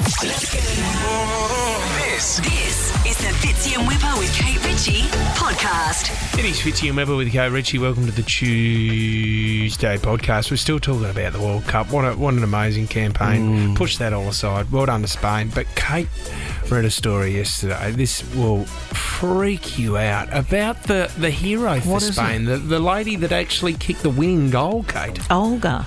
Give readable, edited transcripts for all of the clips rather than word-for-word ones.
This is the Fitzy and Whipper with Kate Ritchie podcast. It is Fitzy and Whipper with Kate Ritchie. Welcome to the Tuesday podcast. We're still talking about the World Cup. What an amazing campaign. Push that all aside. Well done to Spain. But Kate read a story yesterday. This will freak you out about the hero for Spain. The lady that actually kicked the winning goal, Kate. Olga.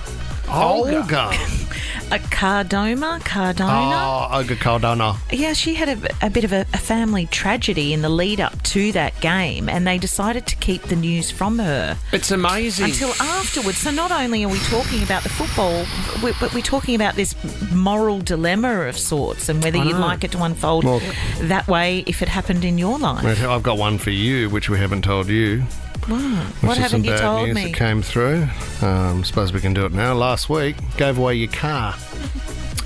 Cardona. Oh, Olga Carmona. Yeah, she had a bit of a family tragedy in the lead up to that game, and they decided to keep the news from her. It's amazing. Until afterwards. So not only are we talking about the football, but we're talking about this moral dilemma of sorts and whether you'd like it to unfold that way if it happened in your life. I've got one for you, which we haven't told you. What haven't you told news me? That came through. Suppose we can do it now. Last week, gave away your car.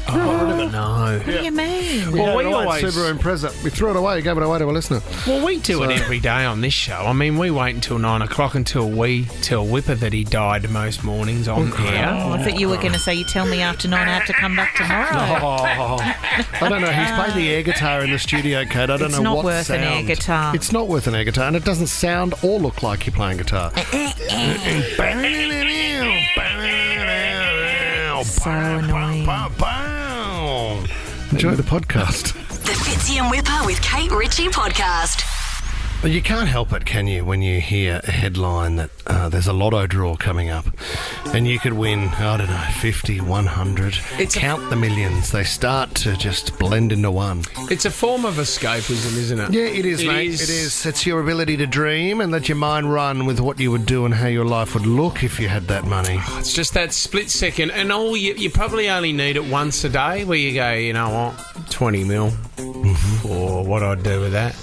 No. What do you mean? Well, we always- Subaru Impreza. We threw it away. Gave it away to a listener. Well, we do it every day on this show. I mean, we wait until 9 o'clock until we tell Whipper that he died most mornings on air. Oh, I thought you were going to say, you tell me after 9 I have to come back tomorrow. I don't know. He's played the air guitar in the studio, Kate. I don't It's know not what worth sound. an air guitar. It's not worth an air guitar, and it doesn't sound or look like you're playing guitar. So annoying. Enjoy the podcast. The Fitzy and Whipper with Kate Ritchie podcast. You can't help it, can you, when you hear a headline that there's a lotto draw coming up and you could win, I don't know, 50, 100. Count the millions. They start to just blend into one. It's a form of escapism, isn't it? Yeah, it is, mate. It is. It's your ability to dream and let your mind run with what you would do and how your life would look if you had that money. It's just that split second, and you probably only need it once a day where you go, you know what, 20 mil for what I'd do with that.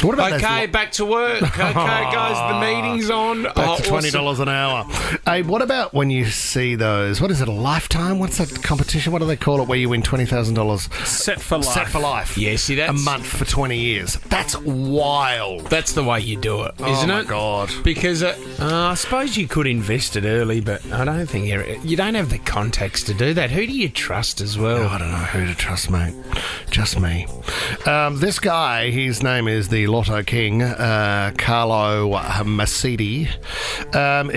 What about Okay, back to work. Okay, guys, the meeting's on. Back to $20 an hour. Hey, what about when you see those? What is it, a lifetime? What's that competition? What do they call it where you win $20,000? Set for life. Set for life. Yeah, see, that's... a month for 20 years. That's wild. That's the way you do it, isn't it? Oh, my God. Because I suppose you could invest it early, but I don't think you don't have the contacts to do that. Who do you trust as well? Oh, I don't know who to trust, mate. Just me. This guy, his name is the Lotto King, Carlo Massidi.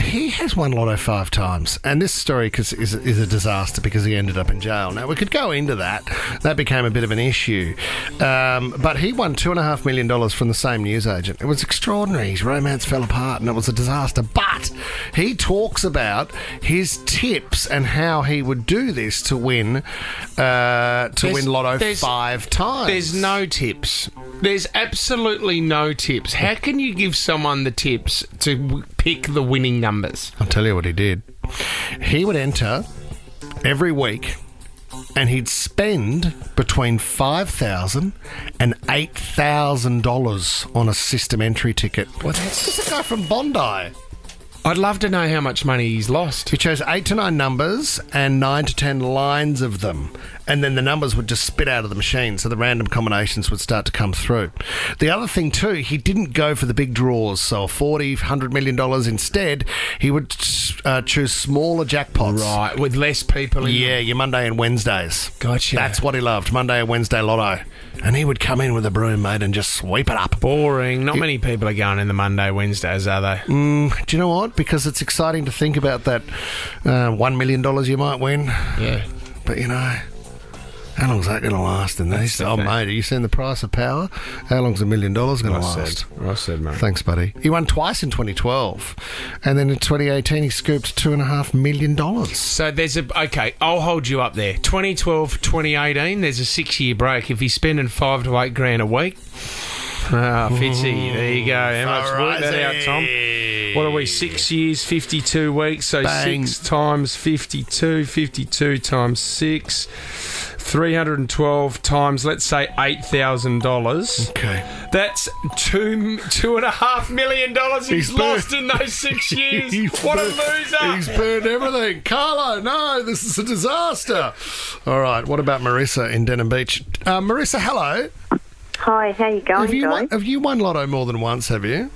He has won Lotto 5 times, and this story is a disaster because he ended up in jail. Now, we could go into that. That became a bit of an issue. But he won $2.5 million from the same newsagent. It was extraordinary. His romance fell apart, and it was a disaster. But he talks about his tips and how he would do this to win Lotto 5 times. There's no tips. There's absolutely no tips. How can you give someone the tips to pick the winning numbers? I'll tell you what he did. He would enter every week and he'd spend between $5,000 and $8,000 on a system entry ticket. This is a guy from Bondi. I'd love to know how much money he's lost. He chose 8 to 9 numbers and 9 to 10 lines of them. And then the numbers would just spit out of the machine, so the random combinations would start to come through. The other thing, too, he didn't go for the big draws, so $40, $100 million instead. He would choose smaller jackpots. Right, with less people in Yeah, your Monday and Wednesdays. Gotcha. That's what he loved, Monday and Wednesday lotto. And he would come in with a broom, mate, and just sweep it up. Boring. Not many people are going in the Monday, Wednesdays, are they? Do you know what? Because it's exciting to think about that $1 million you might win. Yeah. But, you know, how long's that going to last in these? Oh, mate, have you seen the price of power? How long's $1 million going to last? I said, mate. Thanks, buddy. He won twice in 2012. And then in 2018, he scooped $2.5 million. So there's okay, I'll hold you up there. 2012, 2018, there's a 6-year break. If he's spending $5 to $8 grand a week, Fitzy, there you go. How much work that out, Tom? What are we, 6 years, 52 weeks? So Bang. 6 times 52, 52 times 6, 312 times, let's say, $8,000. Okay. That's $2.5 million he's lost in those 6 years. What a loser. He's burned everything. Carlo, no, this is a disaster. All right, what about Marissa in Denham Beach? Marissa, hello. Hi, how you going, Have you won Lotto more than once, have you?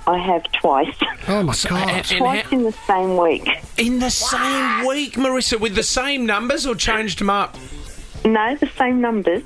I have twice. Oh, my God. Twice in the same week. In the same week, Marissa, with the same numbers or changed them up? No, the same numbers.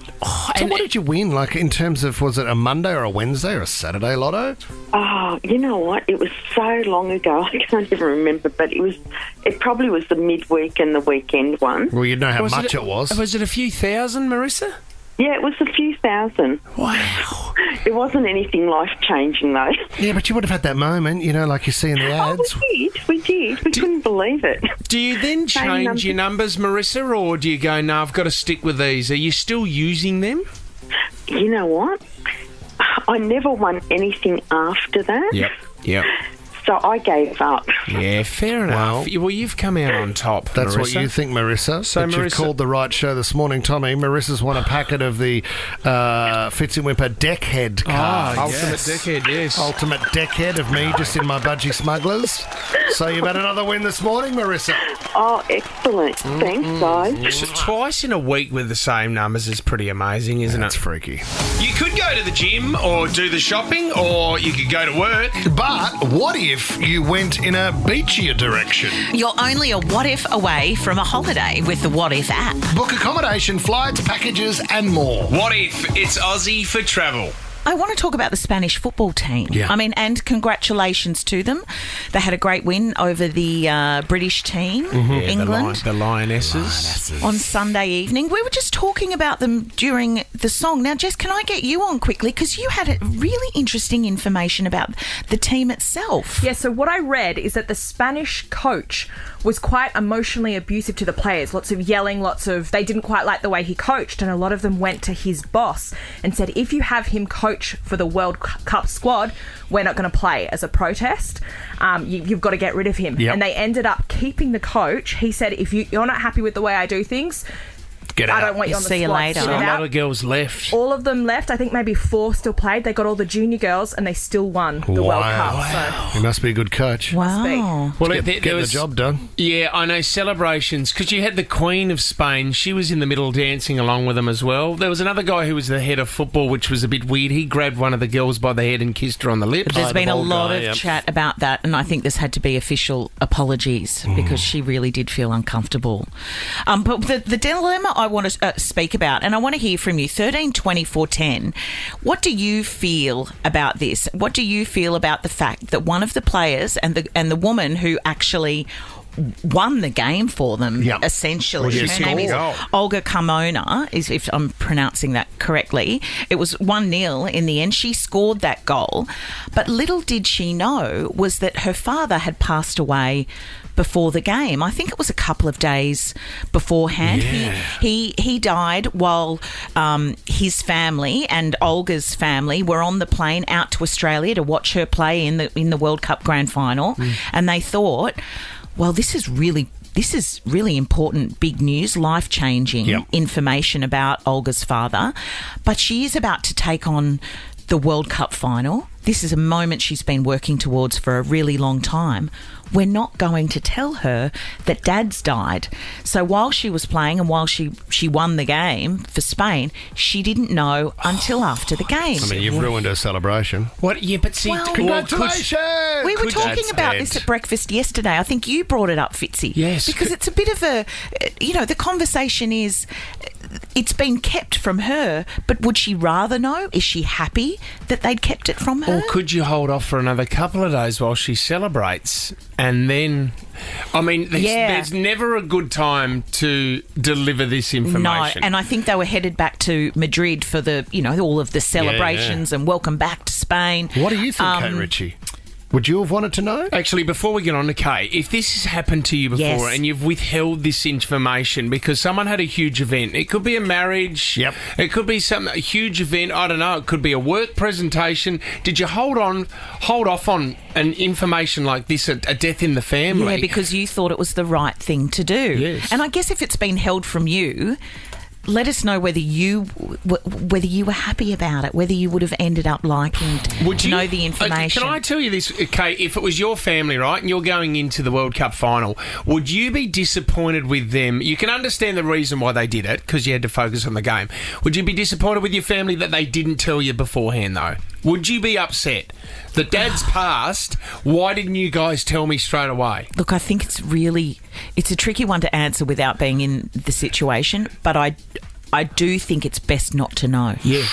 So what did you win? Like in terms of, was it a Monday or a Wednesday or a Saturday lotto? Oh, you know what? It was so long ago. I can't even remember, but it probably was the midweek and the weekend one. Well, you know how much it was. Was it a few thousand, Marissa? Yeah, it was a few thousand. Wow. It wasn't anything life-changing, though. Yeah, but you would have had that moment, you know, like you see in the ads. We did. We couldn't believe it. Do you then change your numbers, Marissa, or do you go, no, I've got to stick with these? Are you still using them? You know what? I never won anything after that. Yep. So I gave up. Yeah, fair enough. Well, you've come out on top, That's Marissa. what you think, Marissa. So, but you've called the right show this morning, Tommy. Marissa's won a packet of the Fitzy Deckhead cards. Ultimate Deckhead, yes. Ultimate Deckhead of me just in my budgie smugglers. So you've had another win this morning, Marissa. Oh, excellent. Thanks, guys. So twice in a week with the same numbers is pretty amazing, isn't That's it? freaky. You could go to the gym or do the shopping, or you could go to work. But what if you went in a beachier direction? You're only a what if away from a holiday with the What If app. Book accommodation, flights, packages and more. What if it's Aussie for travel? I want to talk about the Spanish football team. Yeah. I mean, and congratulations to them. They had a great win over the British team, England. The Lionesses. On Sunday evening. We were just talking about them during the song. Now, Jess, can I get you on quickly? Because you had really interesting information about the team itself. Yeah, so what I read is that the Spanish coach was quite emotionally abusive to the players. Lots of yelling, they didn't quite like the way he coached, and a lot of them went to his boss and said, if you have him coach for the World Cup squad, we're not going to play as a protest. You've got to get rid of him. Yep. And they ended up keeping the coach. He said, if you're not happy with the way I do things, Get out. I don't want you on the See you squad. later. Sit So a it lot out. of girls left. All of them left. I think maybe 4 still played. They got all the junior girls and they still won the World Cup. So. He must be a good coach. Wow. Well, Get the job done. Yeah, I know, celebrations, because you had the Queen of Spain. She was in the middle dancing along with them as well. There was another guy who was the head of football, which was a bit weird. He grabbed one of the girls by the head and kissed her on the lips. There's been a bald lot guy, of yep. chat about that, and I think there's had to be official apologies because she really did feel uncomfortable. But the dilemma I want to speak about, and I want to hear from you, 13 24 10. What do you feel about this? What do you feel about the fact that one of the players and the woman who actually won the game for them, Yep. essentially. Well, Her name is scored. Olga Carmona, if I'm pronouncing that correctly. It was 1-0 in the end. She scored that goal. But little did she know was that her father had passed away before the game. I think it was a couple of days beforehand. Yeah. He died while his family and Olga's family were on the plane out to Australia to watch her play in the World Cup Grand Final, and they thought, well, this is really important, big news, life-changing Yep. information about Olga's father. But she is about to take on the World Cup final. This is a moment she's been working towards for a really long time. We're not going to tell her that Dad's died. So while she was playing and while she won the game for Spain, she didn't know until after the game. I mean, you've ruined her celebration. What? Yeah, but see... Well, Congratulations! We were Could talking Dad's about dead. this at breakfast yesterday. I think you brought it up, Fitzy. Yes. Because it's a bit of a, the conversation is, it's been kept from her, but would she rather know? Is she happy that they'd kept it from her? Or could you hold off for another couple of days while she celebrates? And then, I mean, there's never a good time to deliver this information. No, and I think they were headed back to Madrid for the, all of the celebrations and welcome back to Spain. What do you think, Kate Ritchie? Would you have wanted to know? Actually, before we get on to Kate, if this has happened to you before Yes. and you've withheld this information because someone had a huge event, it could be a marriage, Yep. it could be a huge event, I don't know, it could be a work presentation. Did you hold off on an information like this, a death in the family? Yeah, because you thought it was the right thing to do. Yes. And I guess if it's been held from you, let us know whether you were happy about it, whether you would have ended up liking to know the information. Can I tell you this, Kate? If it was your family, right, and you're going into the World Cup final, would you be disappointed with them? You can understand the reason why they did it, because you had to focus on the game. Would you be disappointed with your family that they didn't tell you beforehand, though? Would you be upset that Dad's passed? Why didn't you guys tell me straight away? Look, I think it's a tricky one to answer without being in the situation, but I I do think it's best not to know. Yeah.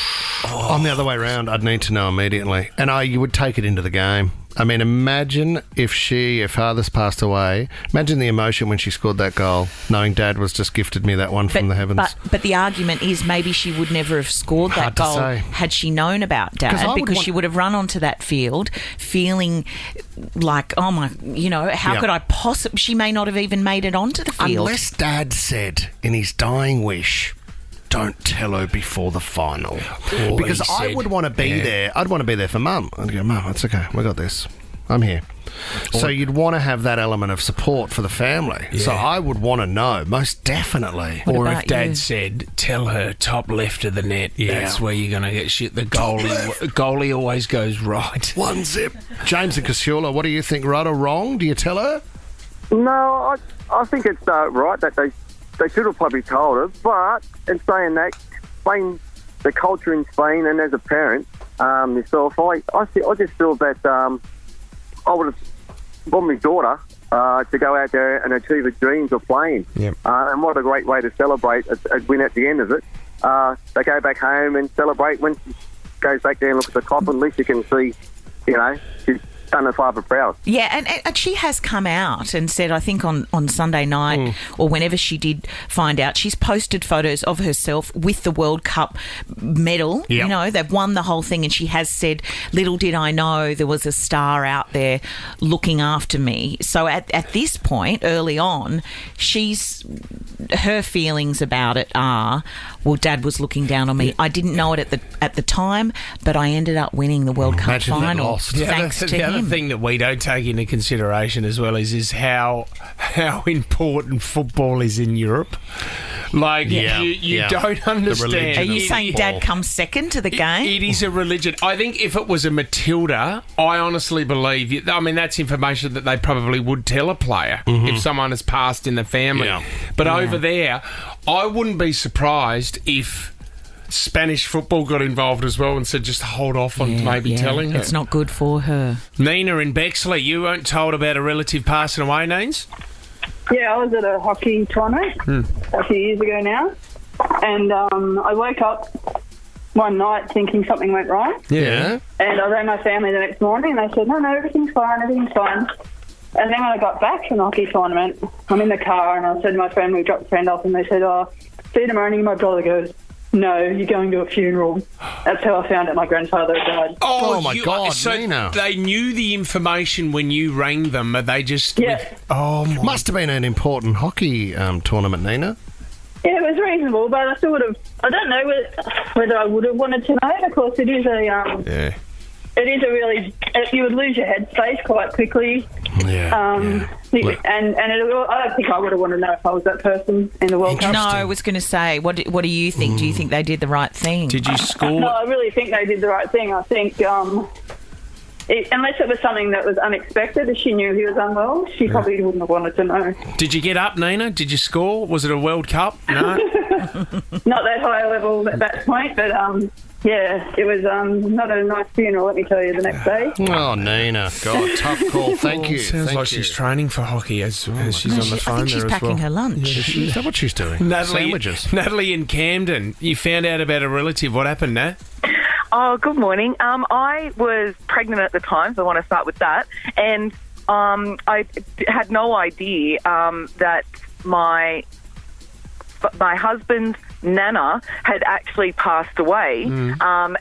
I'm the other way around. I'd need to know immediately. And you would take it into the game. I mean, imagine if her father's passed away. Imagine the emotion when she scored that goal, knowing Dad was just gifted me that one from the heavens. But the argument is maybe she would never have scored that Hard to goal say. had she known about Dad, because she would have run onto that field feeling like, oh my, how could I possibly... She may not have even made it onto the field. Unless Dad said in his dying wish, don't tell her before the final. Because I would want to be there. I'd want to be there for Mum. I'd go, Mum, it's okay. We got this. I'm here. So you'd want to have that element of support for the family. Yeah. So I would want to know, most definitely. What Or about if Dad you? said, tell her top left of the net. That's where you're going to get shit. The goalie always goes right. One zip. James and Casula, what do you think, right or wrong? Do you tell her? No, I think it's right that they should have probably told her. But in saying that, Spain, the culture in Spain, and as a parent myself, I just feel that I would have want my daughter to go out there and achieve her dreams of playing. Yep. And what a great way to celebrate a win at the end of it. They go back home and celebrate when she goes back there and looks at the cop. At least you can see, she's done her father proud. Yeah, and she has come out and said, I think on Sunday night or whenever she did find out, she's posted photos of herself with the World Cup medal. Yep. They've won the whole thing, and she has said, little did I know there was a star out there looking after me. So at this point, early on, her feelings about it are, well, Dad was looking down on me. I didn't know it at the time, but I ended up winning the World Cup Imagine that final lost. thanks to the him. other thing that we don't take into consideration as well is how important football is in Europe. Like, you don't understand. Are you saying Dad comes second to the game? It is a religion. I think if it was a Matilda, I honestly believe... I mean, that's information that they probably would tell a player if someone has passed in the family. Yeah. But over there, I wouldn't be surprised if Spanish football got involved as well and said just hold off on telling her. It's not good for her. Nina in Bexley, you weren't told about a relative passing away, Nines? Yeah, I was at a hockey tournament a few years ago now, and I woke up one night thinking something went wrong. Yeah. And I rang my family the next morning, and they said, no, everything's fine. And then when I got back from the hockey tournament, I'm in the car, and I said to my friend, we dropped a friend off, and they said, see you tomorrow. And my brother goes, no, you're going to a funeral. That's how I found out my grandfather had died. Oh my God, so Nina. They knew the information when you rang them, but they just... Yeah. Must have been an important hockey tournament, Nina. Yeah, it was reasonable, but I still would have... I don't know whether I would have wanted to know. Of course, it is a... It is a really... You would lose your headspace quite quickly. Um, And I don't think I would have wanted to know if I was that person in the World Cup. No, I was going to say, what do you think? Do you think they did the right thing? Did you score? No, I really think they did the right thing. I think unless it was something that was unexpected, if she knew he was unwell, she probably wouldn't have wanted to know. Did you get up, Nina? Did you score? Was it a World Cup? No? Not that high level at that point, but yeah, it was not a nice funeral, let me tell you, the next day. Oh, Nina. God, tough call. Thank you. Sounds Thank like you. she's training for hockey as she's on the phone I think she's there as packing well. her lunch. Is that what she's doing? Sandwiches. Natalie in Camden, you found out about a relative. What happened, Nat? Oh, good morning. I was pregnant at the time, so I want to start with that. And I had no idea that my husband's nana had actually passed away.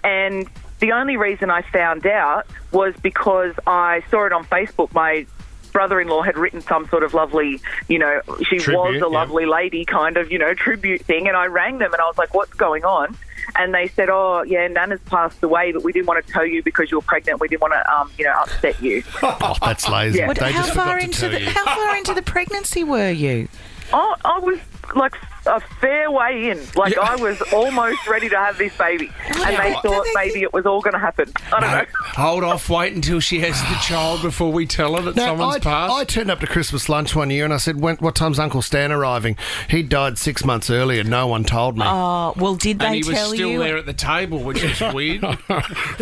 And the only reason I found out was because I saw it on Facebook. My brother-in-law had written some sort of lovely, she Tribute, was a lovely lady kind of, tribute thing. And I rang them and I was like, what's going on? And they said, oh, yeah, Nana's passed away, but we didn't want to tell you because you're pregnant. We didn't want to, upset you. Oh, that's lazy. Yeah. They How just far forgot to into tell you. how far into the pregnancy were you? Oh, I was like a fair way in. Like I was almost ready to have this baby. And they thought maybe it was all going to happen. I don't know. Hold off, wait until she has the child before we tell her that someone's passed. I turned up to Christmas lunch one year and I said, what time's Uncle Stan arriving? He died 6 months earlier. No one told me. Oh, well, did and they he was tell still you? there at the table, which is weird.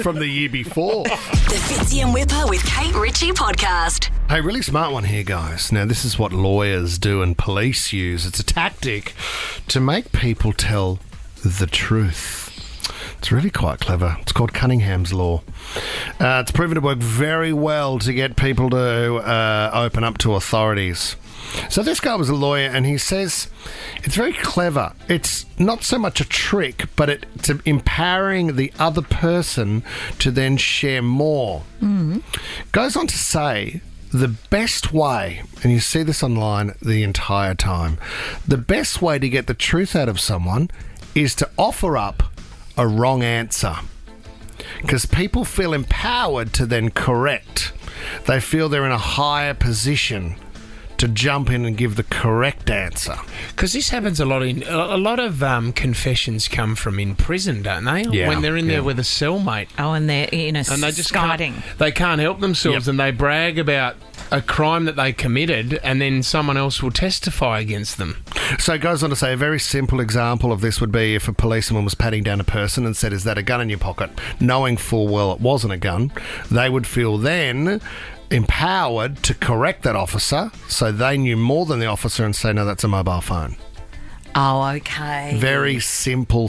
From the year before. The Fitzy and Whipper with Kate Ritchie podcast. Hey, really smart one here, guys. Now, this is what lawyers do and police use. It's a tactic to make people tell the truth. It's really quite clever. It's called Cunningham's Law. It's proven to work very well to get people to open up to authorities. So this guy was a lawyer, and he says it's very clever. It's not so much a trick, but it's empowering the other person to then share more. Goes on to say the best way, and you see this online the entire time, the best way to get the truth out of someone is to offer up a wrong answer, because people feel empowered to then correct. They feel they're in a higher position to jump in and give the correct answer. Because this happens a lot. A lot of confessions come from in prison, don't they? Yeah, when they're in there with a cellmate. Oh, and they're in a And they just skiding. they can't help themselves, and they brag about a crime that they committed, and then someone else will testify against them. So it goes on to say a very simple example of this would be if a policeman was patting down a person and said, "Is that a gun in your pocket?" Knowing full well it wasn't a gun, they would feel then empowered to correct that officer, so they knew more than the officer and say, "No, that's a mobile phone." Oh, okay. Very simple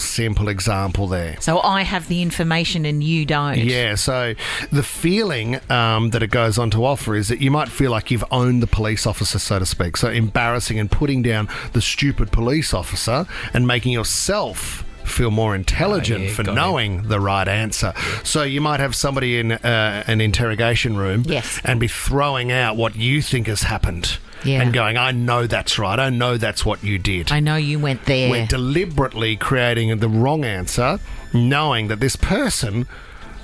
example there. So I have the information and you don't. Yeah, so the feeling that it goes on to offer is that you might feel like you've owned the police officer, so to speak. So embarrassing and putting down the stupid police officer and making yourself feel more intelligent for knowing the right answer. So you might have somebody in an interrogation room and be throwing out what you think has happened. Yeah. And going, "I know that's right. I know that's what you did. I know you went there." We're deliberately creating the wrong answer, knowing that this person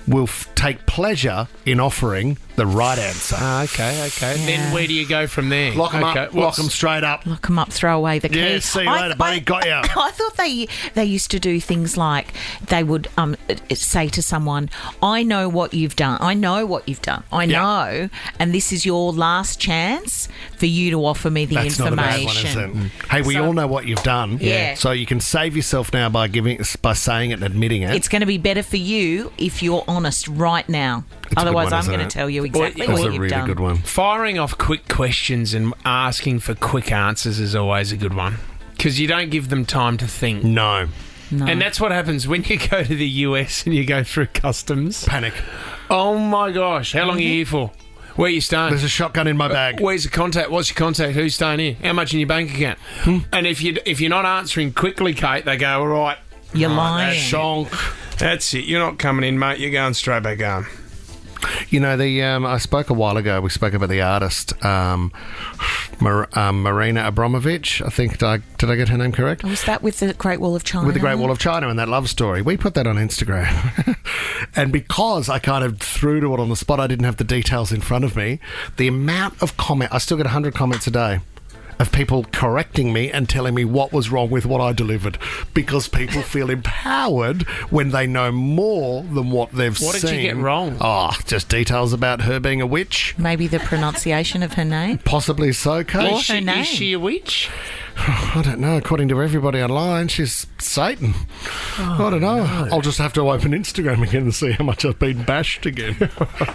will take pleasure in offering the right answer. Okay. Yeah. Then where do you go from there? Lock them up. Lock them straight up. Lock them up, throw away the key. Yeah, see you later, buddy. Got you. I thought they used to do things like they would say to someone, "I know what you've done. I know what you've done. I know, and this is your last chance for you to offer me the That's information." not a bad one, is it? Hey, we all know what you've done. Yeah. So you can save yourself now by saying it and admitting it. It's going to be better for you if you're honest right now. It's a good Otherwise, one, I'm isn't going it? to tell you exactly That's what a you've really done. good one. Firing off quick questions and asking for quick answers is always a good one, because you don't give them time to think. No. And that's what happens when you go to the US and you go through customs. Panic. Oh my gosh, how long are you here for? Where are you staying? There's a shotgun in my bag. Where's the contact? What's your contact? Who's staying here? How much in your bank account? And if you're not answering quickly, Kate, they go, "All right, You're lying." that's shonk. That's it. You're not coming in, mate. You're going straight back home. You know, I spoke a while ago, we spoke about the artist Marina Abramovich. I think, did I get her name correct? Was that with the Great Wall of China? With the Great Wall of China and that love story. We put that on Instagram. And because I kind of threw to it on the spot, I didn't have the details in front of me. The amount of I still get 100 comments a day of people correcting me and telling me what was wrong with what I delivered, because people feel empowered when they know more than what they've seen. What did you get wrong? Oh, just details about her being a witch. Maybe the pronunciation of her name? Possibly so, Kate. Or her name. Is she a witch? I don't know. According to everybody online, she's Satan. I don't know. No. I'll just have to open Instagram again and see how much I've been bashed again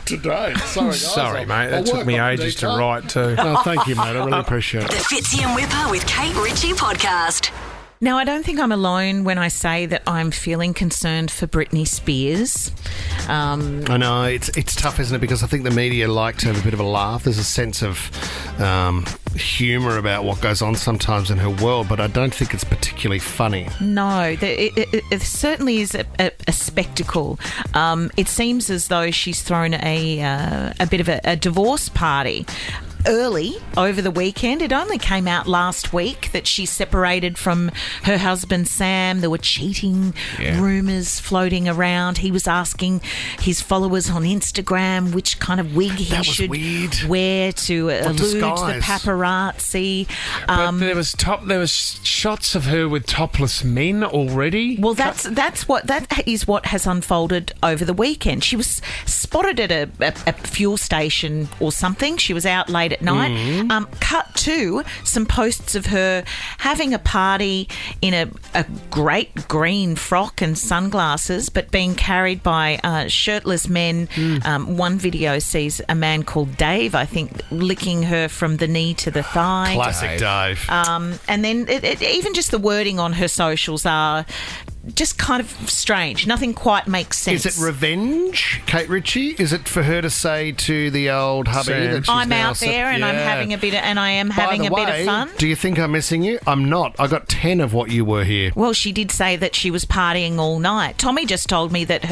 today. Sorry, guys. Sorry, mate. That took me ages to write too. No, thank you, mate. I really appreciate it. The Fitzy and Whipper with Kate Ritchie podcast. Now, I don't think I'm alone when I say that I'm feeling concerned for Britney Spears. I know, it's tough, isn't it? Because I think the media like to have a bit of a laugh. There's a sense of humour about what goes on sometimes in her world, but I don't think it's particularly funny. No, it certainly is a spectacle. It seems as though she's thrown a bit of a divorce party early over the weekend. It only came out last week that she separated from her husband Sam. There were cheating rumours floating around. He was asking his followers on Instagram which kind of wig he should wear to elude the paparazzi. But there was shots of her with topless men already. Well, that is what has unfolded over the weekend. She was spotted at a fuel station or something. She was out late at night. Cut to some posts of her having a party in a great green frock and sunglasses, but being carried by shirtless men. One video sees a man called Dave, I think, licking her from the knee to the thigh. Classic Dave. And then even just the wording on her socials are just kind of strange. Nothing quite makes sense. Is it revenge, Kate Ritchie? Is it for her to say to the old hubby Sam. that she's I'm now out there and I'm having a bit of, and I am having a bit of fun? Do you think I'm missing you? I'm not. I got 10 of what you were here. Well, she did say that she was partying all night. Tommy just told me that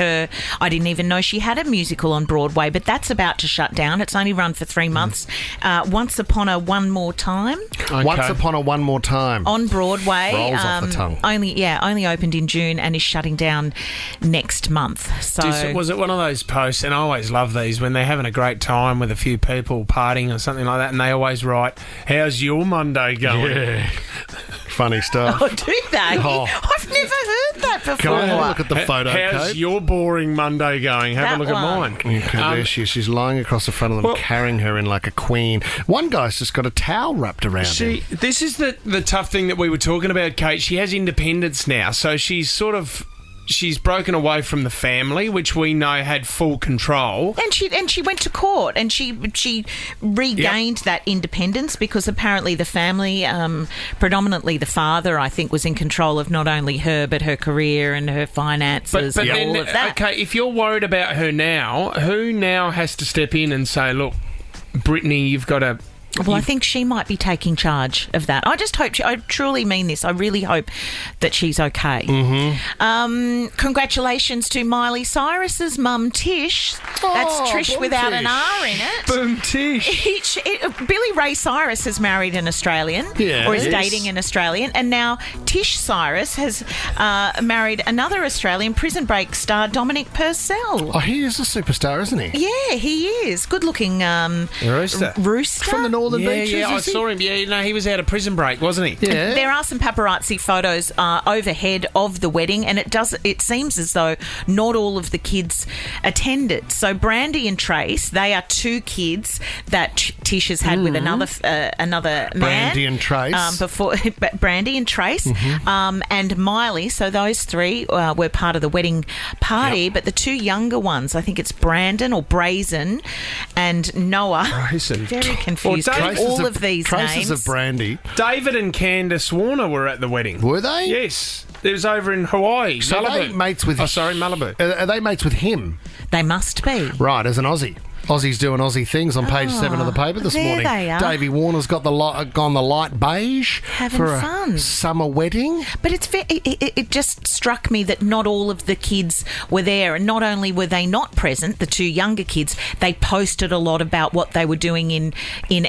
I didn't even know she had a musical on Broadway, but that's about to shut down. It's only run for 3 months. Once Upon a One More Time. Okay. Once Upon a One More Time. On Broadway. Rolls off the tongue. Only opened in June and is shutting down next month. So Was it one of those posts, and I always love these, when they're having a great time with a few people partying or something like that, and they always write, "How's your Monday going?" Yeah. Funny stuff. Oh, do they? Oh. I've never heard that before. Can I have a look at the photo, How's Kate? your boring Monday going? Have That a look one. at mine. Okay, there she is. She's lying across the front of them, carrying her in like a queen. One guy's just got a towel wrapped around him. This is the tough thing that we were talking about, Kate. She has independence now, so she's broken away from the family, which we know had full control. And she went to court and she regained that independence because apparently the family, predominantly the father, I think, was in control of not only her but her career and her finances But and then, all of that. okay, if you're worried about her now, who now has to step in and say, look, Britney, you've got to... Well, I think she might be taking charge of that. I just hope I truly mean this. I really hope that she's okay. Mm-hmm. Congratulations to Miley Cyrus's mum, Tish. That's Trish boom, without Tish. an R in it. Boom, Tish. Billy Ray Cyrus has married an Australian, or is Yes. dating an Australian, and now Tish Cyrus has married another Australian, Prison Break star Dominic Purcell. Oh, he is a superstar, isn't he? Yeah, he is. Good-looking Rooster. From the Northern Beaches, Yeah, I is he? saw him. Yeah, no, he was out of Prison Break, wasn't he? Yeah. There are some paparazzi photos overhead of the wedding, and it seems as though not all of the kids attended. So Brandy and Trace, they are 2 kids that Tish has had with another man. Brandy and Trace. Before Brandy and Trace, and Miley. So those 3 were part of the wedding party. Yep. But the 2 younger ones, I think it's Brandon or Brazen and Noah. Brazen. Very confused. Well, all of these Traces names. of Brandy. David and Candace Warner were at the wedding. Were they? Yes. It was over in Hawaii. So Malibu. are they mates with... Oh, sorry, Malibu. Are they mates with him? They must be. Right, as an Aussie. Aussie's doing Aussie things on page 7 of the paper this there morning. they are. Davey Warner's got gone the light beige Having for a fun. summer wedding. But it just struck me that not all of the kids were there, and not only were they not present, the 2 younger kids, they posted a lot about what they were doing in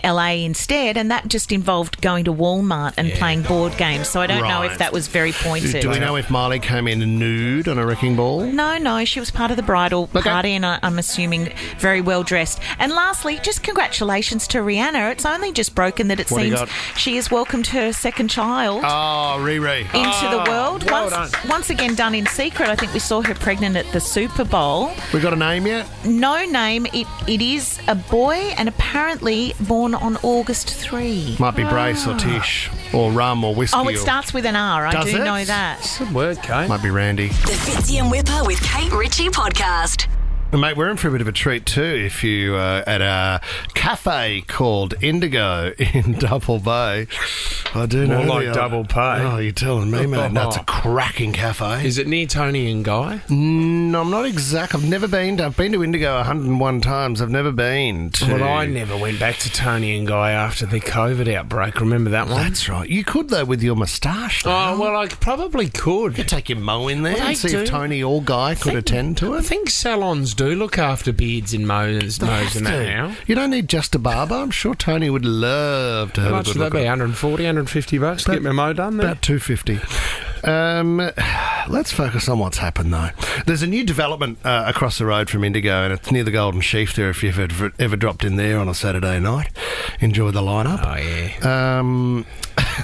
LA instead, and that just involved going to Walmart and playing board games. So I don't know Right. if that was very pointed. Do we know if Miley came in nude on a wrecking ball? No, she was part of the bridal party, and I'm assuming very well dressed. And lastly, just congratulations to Rihanna. It's only just broken that it What do you seems got? she has welcomed her second child Oh, Riri. into the world. well done. Once again done in secret. I think we saw her pregnant at the Super Bowl. We got a name yet? No name. It is a boy and apparently born on August 3. Might be Brace or Tish or Rum or Whiskey. Oh, it or- starts with an R. I Does do it? know that. Good word, Kate. Might be Randy. The Fitzy and Whipper with Kate Ritchie podcast. Mate, we're in for a bit of a treat too if you at a cafe called Indigo in Double Bay. I do More know like the- Double Pay. Oh, you're telling me, mate. That's a cracking cafe. Is it near Tony and Guy? No, I'm not exact. I've never been. I've been to Indigo 101 times. I've never been to... Well, I never went back to Tony and Guy after the COVID outbreak. Remember that one? That's right. You could, though, with your moustache. Oh, well, I probably You could. take your mo in there Well, and they see if do. Tony or Guy could attend to I it. think salons do look after beards and mows and that now. You don't need just a barber. I'm sure Tony would love to How have a much good would that look be? at it. 140, 150 bucks to get my mo done there? About $250. Let's focus on what's happened, though. There's a new development across the road from Indigo, and it's near the Golden Sheaf there if you've ever dropped in there on a Saturday night. Enjoy the lineup. Oh, yeah.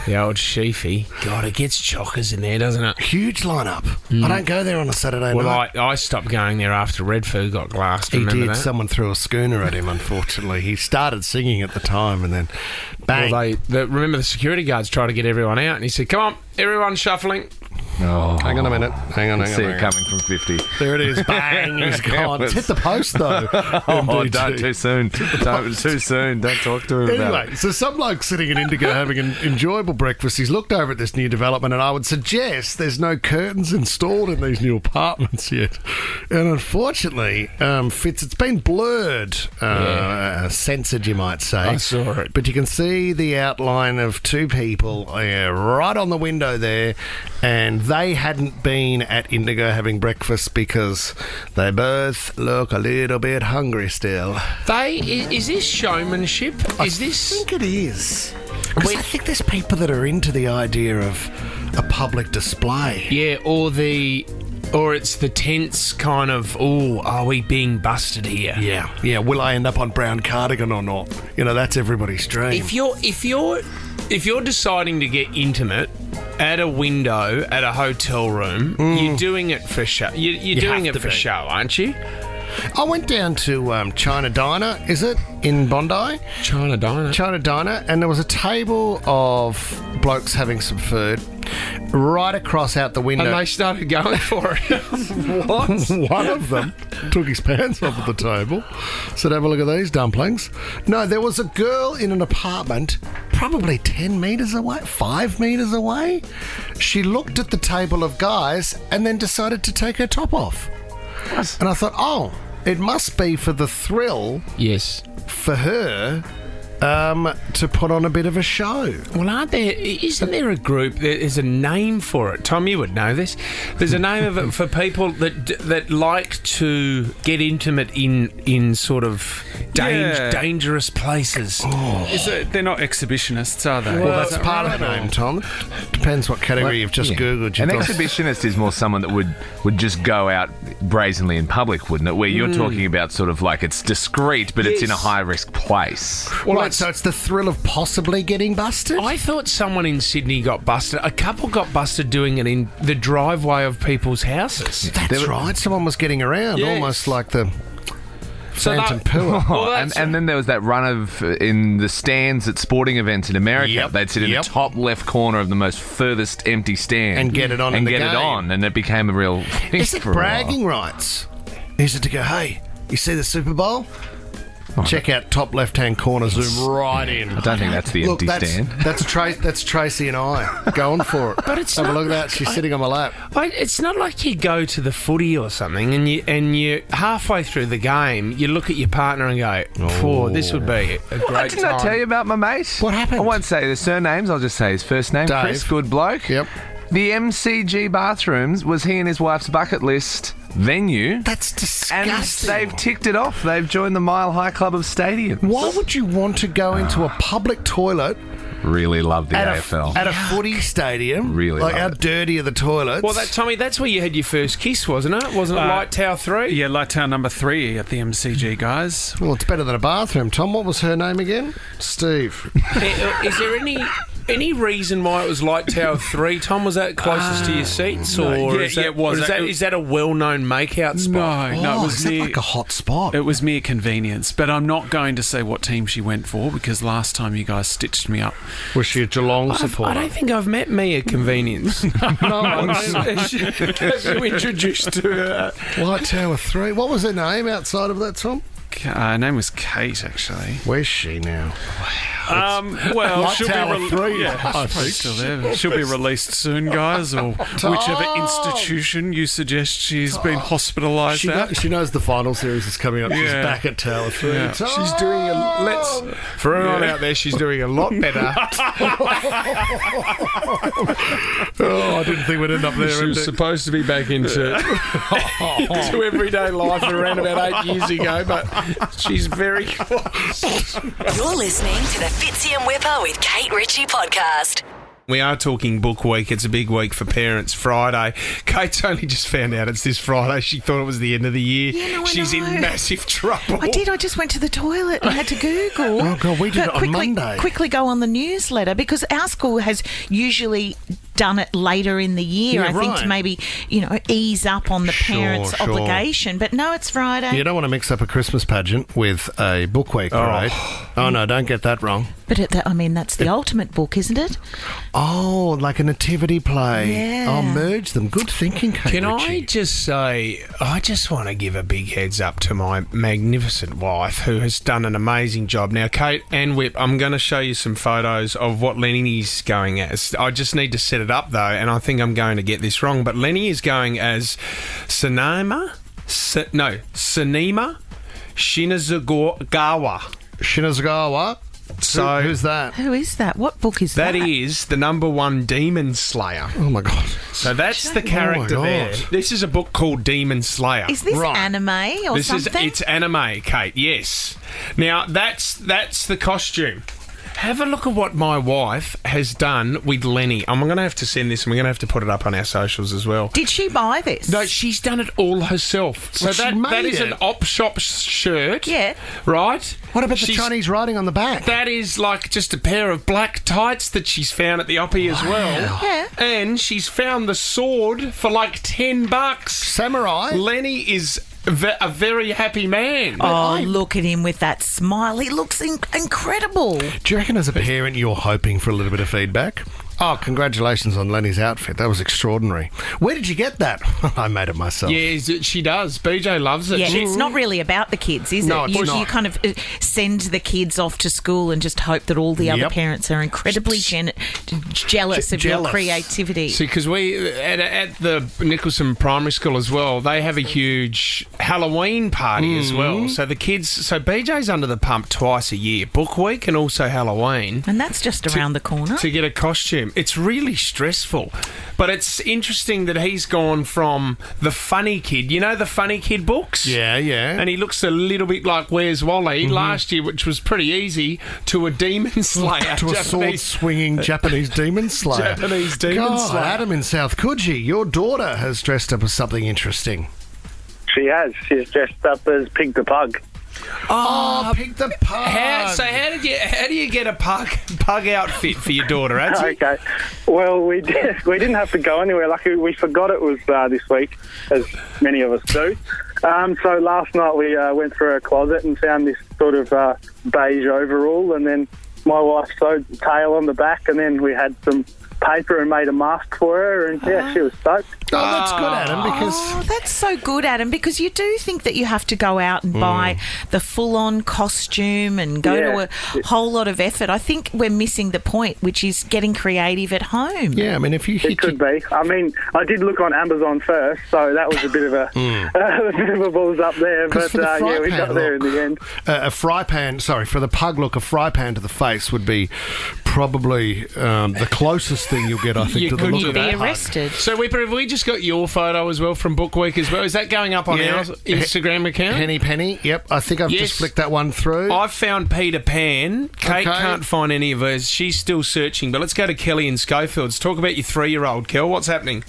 The old sheafy. God, it gets chockers in there, doesn't it? Huge lineup. I don't go there on a Saturday Well, night. I stopped going there after Red Food got glassed. He Remember did. that? Someone threw a schooner at him, unfortunately. He started singing at the time and then bang. Well, remember the security guards tried to get everyone out, and he said, "Come on, everyone shuffling." Oh, Hang on a minute. Hang on. see it coming from 50. There it is. Bang. He's gone. It's hit the post, though. Oh, don't too soon. Don't too soon. Don't talk to him about it. Anyway, so some bloke sitting in Indigo having an enjoyable breakfast. He's looked over at this new development, and I would suggest there's no curtains installed in these new apartments yet. And unfortunately, Fitz, it's been blurred, censored, you might say. I saw it. But you can see the outline of two people right on the window there, and they hadn't been at Indigo having breakfast because they both look a little bit hungry still. Is this showmanship? I think it is. Because I think there's people that are into the idea of a public display. Yeah, or it's the tense kind of, are we being busted here? Yeah. Will I end up on brown cardigan or not? That's everybody's dream. If you're deciding to get intimate at a window at a hotel room, you're doing it for show. You're doing it for show, aren't you? I went down to China Diner, is it, in Bondi? China Diner, and there was a table of blokes having some food right across out the window. And they started going for it. What? One of them took his pants off at the table, said, have a look at these dumplings. No, there was a girl in an apartment probably 10 metres away, 5 metres away. She looked at the table of guys and then decided to take her top off. And I thought, it must be for the thrill. Yes. For her to put on a bit of a show. Well, isn't there a group, there's a name for it. Tom, you would know this. There's a name of it for people that like to get intimate in sort of dangerous places. They're not exhibitionists, are they? Well, that's part of the name, Tom. Depends what category you've just Googled. An exhibitionist is more someone that would just go out brazenly in public, wouldn't it? Where you're talking about sort of like it's discreet, but it's in a high-risk place. Well, so it's the thrill of possibly getting busted? I thought someone in Sydney got busted. A couple got busted doing it in the driveway of people's houses. That's right. Someone was getting around, almost like the Phantom Pua. And then there was that run of in the stands at sporting events in America. Yep. They'd sit in the top left corner of the most furthest empty stand and get it on in the game. And it became a real thing. Is it bragging rights? Is it to go, hey, you see the Super Bowl? Check out top left-hand corner, zoom right in. I don't think that's the empty stand. That's Tracy and I going for it. But it's have not, a look at that. She's sitting on my lap. It's not like you go to the footy or something and you halfway through the game, you look at your partner and go, this would be a great Didn't I tell you about my mate? What happened? I won't say the surnames. I'll just say his first name. Dave. Chris, good bloke. Yep. The MCG bathrooms was he and his wife's bucket list venue. That's disgusting. And they've ticked it off. They've joined the Mile High Club of stadiums. Why would you want to go into a public toilet? Really love the AFL. At a footy stadium? Really like, love how it. dirty are the toilets? Well, Tommy, that's where you had your first kiss, wasn't it? Wasn't it Light Tower 3? Yeah, Light Tower number 3 at the MCG, guys. Well, it's better than a bathroom. Tom, what was her name again? Steve. Is there any reason why it was Light Tower 3, Tom? Was that closest to your seats? Or it was. Is that a well-known makeout spot? No, it was is that like a hot spot? It was mere convenience, but I'm not going to say what team she went for because last time you guys stitched me up. Was she a Geelong supporter? I don't think I've met Mia Convenience. No, Have you introduced to her? Light Tower 3. What was her name outside of that, Tom? Her name was Kate, actually. Where's she now? Well, Light she'll Tower be 3. I think still there. She'll be released soon, guys, or whichever institution you suggest she's been hospitalised at. She knows the final series is coming up. She's back at Tower 3. Yeah. She's doing for everyone out there, she's doing a lot better. I didn't think we'd end up there. She was supposed to be back into everyday life around about 8 years ago, but she's very close. You're listening to the Fitzy and Whipper with Kate Ritchie podcast. We are talking book week. It's a big week for parents. Friday. Kate's only just found out it's this Friday. She thought it was the end of the year. Yeah, no, She's in massive trouble. I did. I just went to the toilet and had to Google. Oh, God, we did it on Monday. Quickly go on the newsletter because our school has usually done it later in the year, I think, to maybe, ease up on the parents' obligation. But no, it's Friday. You don't want to mix up a Christmas pageant with a book week parade. Oh, no, don't get that wrong. But that's the ultimate book, isn't it? Oh, like a nativity play. Yeah. I'll merge them. Good thinking, Kate Can I Ritchie. just say, I just want to give a big heads up to my magnificent wife who has done an amazing job. Now, Kate and Whip, I'm going to show you some photos of what Lenny's going as. I just need to set it up, though, and I think I'm going to get this wrong, but Lenny is going as Sinema Shinazugawa. Shinazugawa? So who's that? Who is that? What book is that? That is the #1 Demon Slayer. Oh, my God. So that's the character there. This is a book called Demon Slayer. Is this anime or something? It's anime, Kate, yes. Now, that's the costume. Have a look at what my wife has done with Lenny. I'm going to have to send this and we're going to have to put it up on our socials as well. Did she buy this? No, she's done it all herself. So that is an op shop shirt. Yeah. Right? What about the Chinese writing on the back? That is like just a pair of black tights that she's found at the Oppie as well. Yeah. And she's found the sword for like $10. Samurai? Lenny is a very happy man. Oh, look at him with that smile. He looks incredible. Do you reckon as a parent you're hoping for a little bit of feedback? Oh, congratulations on Lenny's outfit. That was extraordinary. Where did you get that? I made it myself. Yeah, she does. BJ loves it. Yeah, it's not really about the kids, is No, it? it's not. You kind of send the kids off to school and just hope that all the other parents are incredibly jealous of your creativity. See, because we, at the Nicholson Primary School as well, they have a huge Halloween party as well. So the kids, BJ's under the pump twice a year, Book Week and also Halloween. And that's just around the corner. To get a costume. It's really stressful. But it's interesting that he's gone from the funny kid, you know the funny kid books? Yeah, yeah. And he looks a little bit like Where's Wally last year, which was pretty easy, to a demon slayer. To a sword-swinging Japanese demon slayer. Japanese demon slayer. Adam in South Coogee, your daughter has dressed up as something interesting. She has. She's dressed up as Pig the Pug. Oh, Pig the Pug. How do you get a pug outfit for your daughter, Adzi? Okay. Well, we didn't have to go anywhere. Luckily, we forgot it was this week, as many of us do. So last night we went through her closet and found this sort of beige overall, and then my wife sewed the tail on the back, and then we had some paper and made a mask for her, and she was stoked. Oh, that's good, Adam, because... that's so good, Adam, because you do think that you have to go out and buy the full-on costume and go to a whole lot of effort. I think we're missing the point, which is getting creative at home. Yeah, I mean, if you... It could be. I mean, I did look on Amazon first, so that was a bit of a balls up there, but we got there in the end. A fry pan, for the pug look, a fry pan to the face would be probably the closest thing you'll get, I think, to the look You'd of be that. arrested. So, Whipper, have we just got your photo as well from Book Week as well? Is that going up on our Instagram account? Henny Penny, yep. I think I've just flicked that one through. I've found Peter Pan. Kate can't find any of hers. She's still searching. But let's go to Kelly in Schofields. Talk about your 3-year-old, Kel. What's happening?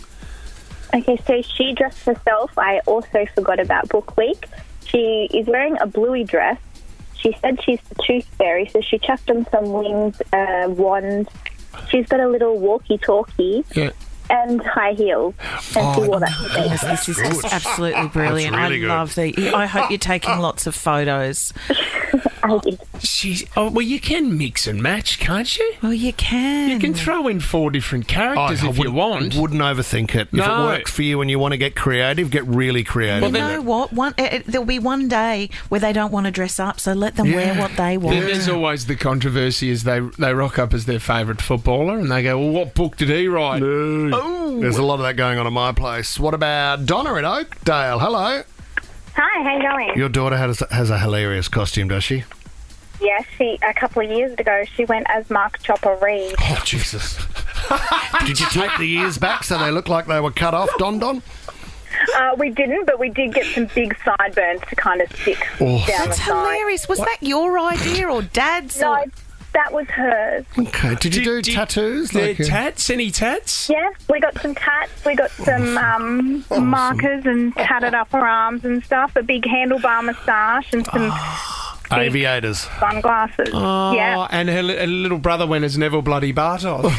Okay, so she dressed herself. I also forgot about Book Week. She is wearing a bluey dress. She said she's the tooth fairy, so she chucked on some wings, wand. She's got a little walkie-talkie. Yeah. And high heels. And she wore that today. Yes, this is just absolutely brilliant. That's really I love the... I hope you're taking lots of photos. I did. Well, you can mix and match, can't you? Well, you can. You can throw in 4 different characters if you want. Wouldn't overthink it. If it works for you and you want to get creative, get really creative. You know what? There'll be one day where they don't want to dress up, so let them wear what they want. There's always the controversy as they rock up as their favourite footballer and they go, well, what book did he write? No. Oh. There's a lot of that going on in my place. What about Donna in Oakdale? Hello. Hi, how you going? Your daughter has a hilarious costume, does she? Yes, a couple of years ago, she went as Mark Chopper Reed. Oh, Jesus. Did you take the ears back so they look like they were cut off, Don? We didn't, but we did get some big sideburns to kind of stick down the side. That's hilarious. Was that your idea or Dad's? No, that was hers. Okay. Did you do tattoos? Tats? Any tats? Yeah, we got some tats. We got some markers and tatted up her arms and stuff. A big handlebar moustache and some... aviators. Sunglasses. Oh, yeah. And her little brother went as Neville Bloody Bartos.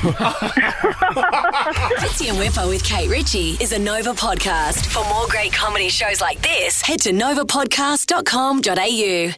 Fitzy and Whipper with Kate Ritchie is a Nova podcast. For more great comedy shows like this, head to novapodcast.com.au.